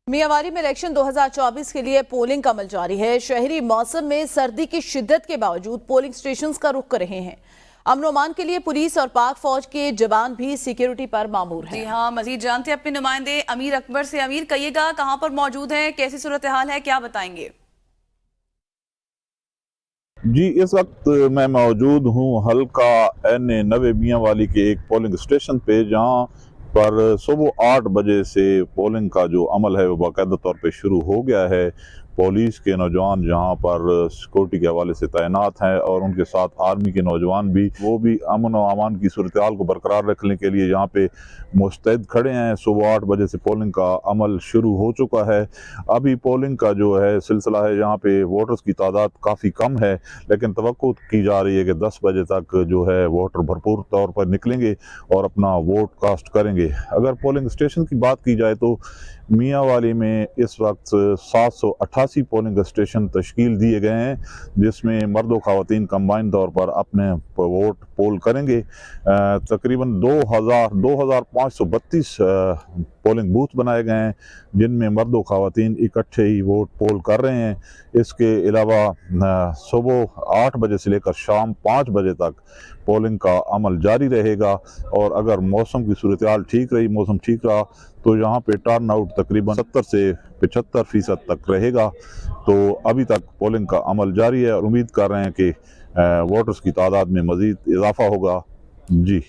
मियांवारी में इलेक्शन 2024 के लिए पोलिंग का अमल जारी है। शहरी मौसम में सर्दी की शिद्दत के बावजूद पोलिंग स्टेशंस का रुख कर रहे हैं। अमन-ओ-अमान के लिए पुलिस और पाक फौज के जवान भी सिक्योरिटी पर मामूर हैं। जी हाँ, मजीद जानते हैं अपने नुमाइंदे अमीर अकबर से। अमीर, कहिएगा कहां पर मौजूद हैं, कैसी सूरत हाल है, क्या बताएंगे? जी, इस वक्त मैं मौजूद हूँ हल्का NA 90 मियांवाली के एक पोलिंग स्टेशन पे, जहाँ पर सुबह 8 बजे से पोलिंग का जो अमल है वो बाकायदा तौर पे शुरू हो गया है। पुलिस के नौजवान जहाँ पर सिक्योरिटी के हवाले से तैनात हैं और उनके साथ आर्मी के नौजवान भी, वो भी अमन और अमान की सूरत हाल को बरकरार रखने के लिए यहाँ पे मुस्तैद खड़े हैं। सुबह 8 बजे से पोलिंग का अमल शुरू हो चुका है। अभी पोलिंग का जो है सिलसिला है, यहाँ पे वोटर्स की तादाद काफ़ी कम है, लेकिन तवक्को की जा रही है कि 10 बजे तक जो है वोटर भरपूर तौर पर निकलेंगे और अपना वोट कास्ट करेंगे। अगर पोलिंग स्टेशन की बात की जाए तो मियांवाली में इस वक्त 788 पोलिंग स्टेशन तश्कील दिए गए हैं, जिसमें मर्द व ख़वातीन कंबाइन तौर पर अपने वोट पोल करेंगे। तकरीबन 2532 पोलिंग बूथ बनाए गए हैं, जिनमें मर्द व ख़वातीन इकट्ठे ही वोट पोल कर रहे हैं। इसके अलावा सुबह 8 बजे से लेकर शाम 5 बजे तक पोलिंग का अमल जारी रहेगा और अगर मौसम की सूरत हाल ठीक रही, मौसम ठीक रहा, तो यहाँ पे टर्न आउट तकरीबन 70 से 75% तक रहेगा। तो अभी तक पोलिंग का अमल जारी है और उम्मीद कर रहे हैं कि वोटर्स की तादाद में मज़ीद इजाफा होगा। जी।